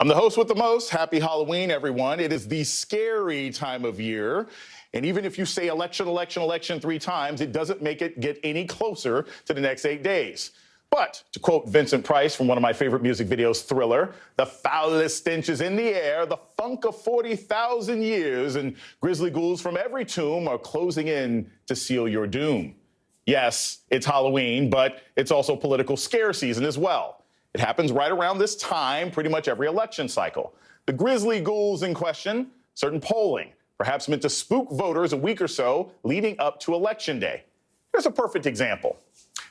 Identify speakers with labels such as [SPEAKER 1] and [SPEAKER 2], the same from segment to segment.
[SPEAKER 1] I'm the host with the most. Happy Halloween, everyone. It is the scary time of year. And even if you say election, election, election 3 times, it doesn't make it get any closer to the next 8 days. But to quote Vincent Price from one of my favorite music videos, Thriller, the foulest stench is in the air, the funk of 40,000 years, and grisly ghouls from every tomb are closing in to seal your doom. Yes, it's Halloween, but it's also political scare season as well. It happens right around this time, pretty much every election cycle. The grisly ghouls in question, certain polling, perhaps meant to spook voters a week or so leading up to Election Day. Here's a perfect example.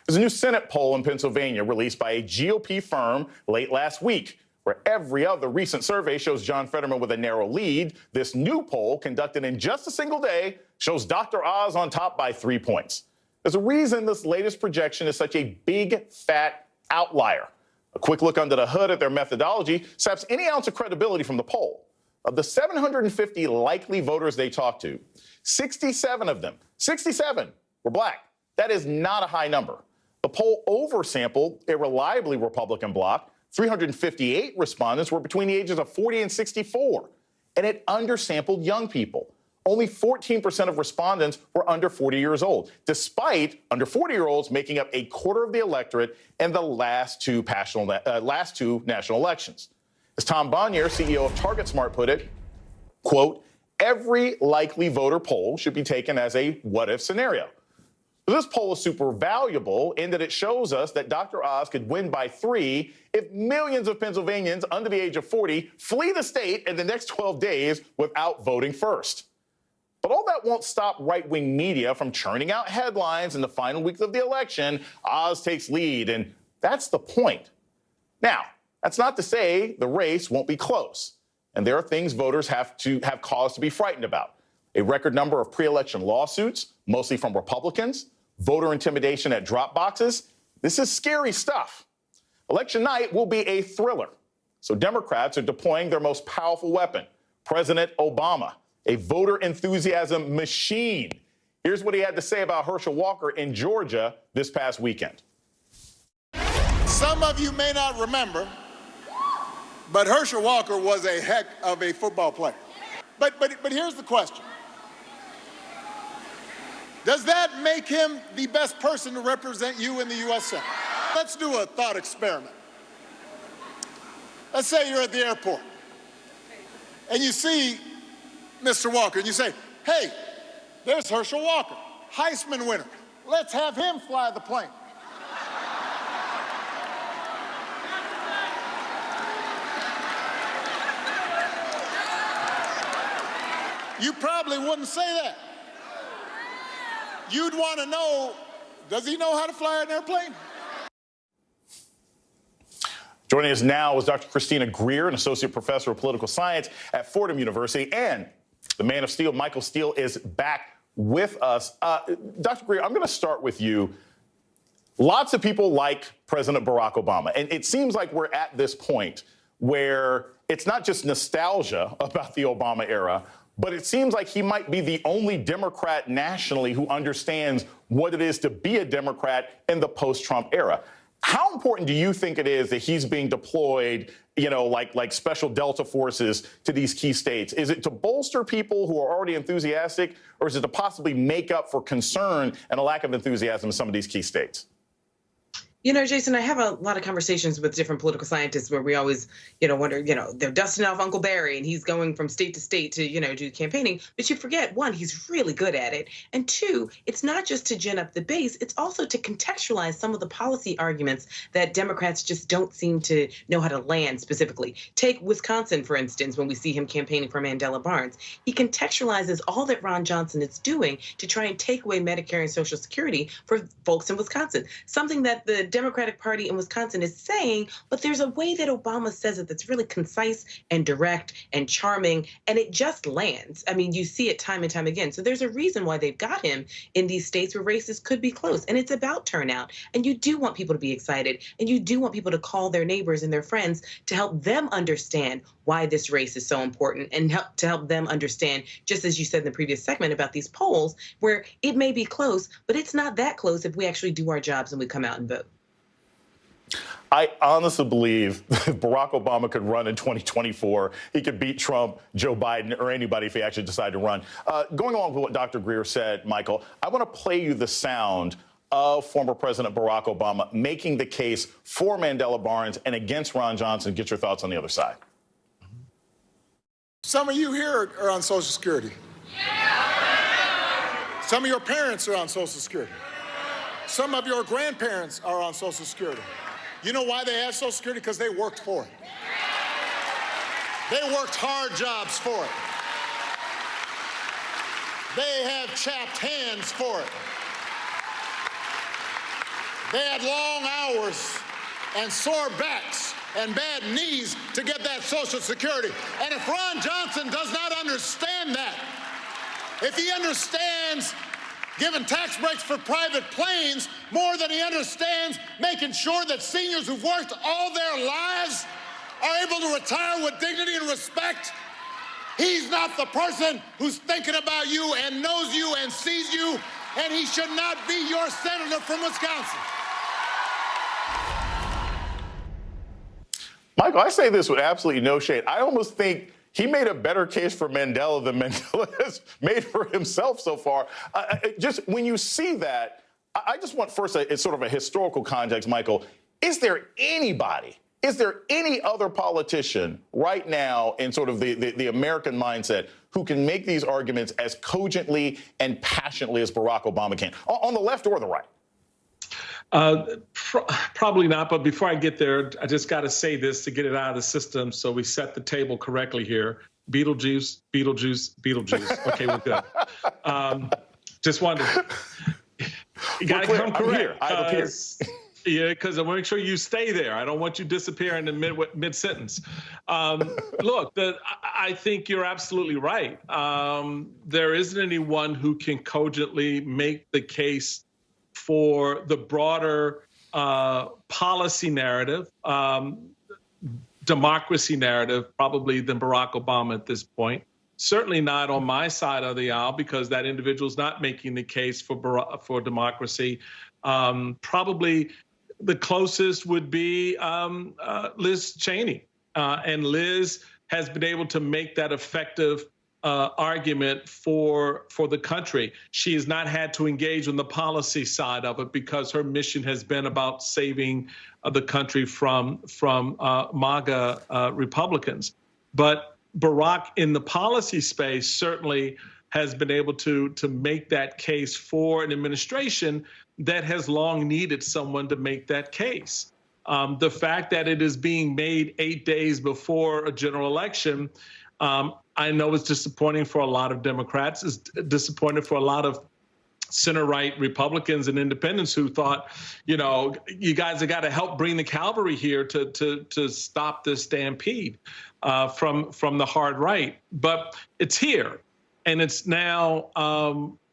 [SPEAKER 1] There's a new Senate poll in Pennsylvania released by a GOP firm late last week. Where every other recent survey shows John Fetterman with a narrow lead, this new poll, conducted in just a single day, shows Dr. Oz on top by 3 points. There's a reason this latest projection is such a big, fat outlier. A quick look under the hood at their methodology saps any ounce of credibility from the poll. Of the 750 likely voters they talked to, 67 of them, 67, were black. That is not a high number. The poll oversampled a reliably Republican bloc. 358 respondents were between the ages of 40 and 64, and it undersampled young people. Only 14% of respondents were under 40 years old, despite under 40-year-olds making up a quarter of the electorate in the last two national elections. As Tom Bonnier, CEO of TargetSmart, put it, quote, every likely voter poll should be taken as a what-if scenario. This poll is super valuable in that it shows us that Dr. Oz could win by 3 if millions of Pennsylvanians under the age of 40 flee the state in the next 12 days without voting first. But all that won't stop right-wing media from churning out headlines in the final weeks of the election. Oz takes lead, and that's the point. Now, that's not to say the race won't be close, and there are things voters have cause to be frightened about. A record number of pre-election lawsuits, mostly from Republicans, voter intimidation at drop boxes. This is scary stuff. Election night will be a thriller. So Democrats are deploying their most powerful weapon, President Obama, a voter enthusiasm machine. Here's what he had to say about Herschel Walker in Georgia this past weekend.
[SPEAKER 2] Some of you may not remember, but Herschel Walker was a heck of a football player. But here's the question. Does that make him the best person to represent you in the U.S. Senate? Let's do a thought experiment. Let's say you're at the airport and you see Mr. Walker, and you say, hey, there's Herschel Walker, Heisman winner. Let's have him fly the plane. You probably wouldn't say that. You'd want to know, does he know how to fly an airplane?
[SPEAKER 1] Joining us now is Dr. Christina Greer, an associate professor of political science at Fordham University, and the man of steel, Michael Steele, is back with us. Dr. Greer, I'm going to start with you. Lots of people like President Barack Obama, and it seems like we're at this point where it's not just nostalgia about the Obama era, but it seems like he might be the only Democrat nationally who understands what it is to be a Democrat in the post-Trump era. How important do you think it is that he's being deployed, like special Delta forces to these key states? Is it to bolster people who are already enthusiastic, or is it to possibly make up for concern and a lack of enthusiasm in some of these key states?
[SPEAKER 3] You know, Jason, I have a lot of conversations with different political scientists where we always, wonder, they're dusting off Uncle Barry and he's going from state to state to, do campaigning. But you forget, one, he's really good at it. And two, it's not just to gin up the base. It's also to contextualize some of the policy arguments that Democrats just don't seem to know how to land specifically. Take Wisconsin, for instance, when we see him campaigning for Mandela Barnes. He contextualizes all that Ron Johnson is doing to try and take away Medicare and Social Security for folks in Wisconsin, something that the Democratic Party in Wisconsin is saying, but there's a way that Obama says it that's really concise and direct and charming, and it just lands. I mean, you see it time and time again. So there's a reason why they've got him in these states where races could be close, and it's about turnout. And you do want people to be excited, and you do want people to call their neighbors and their friends to help them understand why this race is so important, and help them understand, just as you said in the previous segment about these polls, where it may be close, but it's not that close if we actually do our jobs and we come out and vote.
[SPEAKER 1] I honestly believe if Barack Obama could run in 2024, he could beat Trump, Joe Biden, or anybody if he actually decided to run. Going along with what Dr. Greer said, Michael, I want to play you the sound of former President Barack Obama making the case for Mandela Barnes and against Ron Johnson. Get your thoughts on the other side.
[SPEAKER 2] Some of you here are on Social Security. Some of your parents are on Social Security. Some of your grandparents are on Social Security. You know why they have Social Security? Because they worked for it. They worked hard jobs for it. They have chapped hands for it. They had long hours and sore backs and bad knees to get that Social Security. And if Ron Johnson does not understand that, if he understands giving tax breaks for private planes more than he understands making sure that seniors who've worked all their lives are able to retire with dignity and respect, he's not the person who's thinking about you and knows you and sees you, and he should not be your senator from Wisconsin.
[SPEAKER 1] Michael, I say this with absolutely no shade. I almost think he made a better case for Mandela than Mandela has made for himself so far. Just when you see that, I just want first it's sort of a historical context, Michael. Is there any other politician right now in sort of the American mindset who can make these arguments as cogently and passionately as Barack Obama can, on the left or the right?
[SPEAKER 4] Probably not. But before I get there, I just got to say this to get it out of the system so we set the table correctly here. Beetlejuice, Beetlejuice, Beetlejuice. Okay, we're good. Just wanted to. You got to come correct. Yeah, because I want to make sure you stay there. I don't want you disappearing in mid-sentence. Look, I think you're absolutely right. There isn't anyone who can cogently make the case for the broader policy narrative, democracy narrative, probably than Barack Obama at this point. Certainly not on my side of the aisle, because that individual's not making the case for democracy. Probably the closest would be Liz Cheney. And Liz has been able to make that effective argument for the country. She has not had to engage on the policy side of it because her mission has been about saving the country from MAGA Republicans. But Barack, in the policy space, certainly has been able to make that case for an administration that has long needed someone to make that case. The fact that it is being made 8 days before a general election, I know it's disappointing for a lot of Democrats. It's disappointing for a lot of center-right Republicans and independents who thought, you know, you guys have got to help bring the cavalry here to stop this stampede from the hard right. But it's here, and it's now,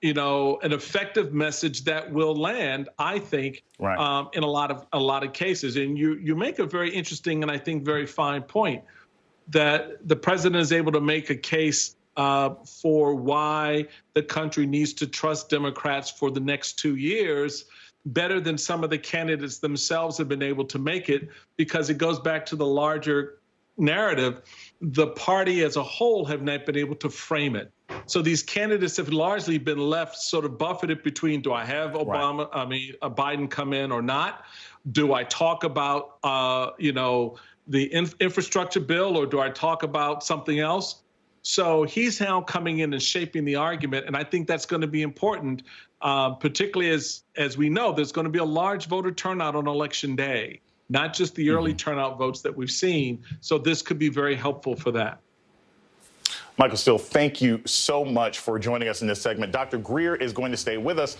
[SPEAKER 4] you know, an effective message that will land, I think, right, in a lot of cases. And you make a very interesting and I think very fine point, that the president is able to make a case for why the country needs to trust Democrats for the next 2 years better than some of the candidates themselves have been able to make it, because it goes back to the larger narrative. The party as a whole have not been able to frame it. So these candidates have largely been left sort of buffeted between, do I have Biden come in or not? Do I talk about, you know, the infrastructure bill, or do I talk about something else? So he's now coming in and shaping the argument, and I think that's going to be important, particularly as we know there's going to be a large voter turnout on Election Day, not just the early turnout votes that we've seen. So this could be very helpful for that.
[SPEAKER 1] Michael Steele, thank you so much for joining us in this segment. Dr. Greer is going to stay with us.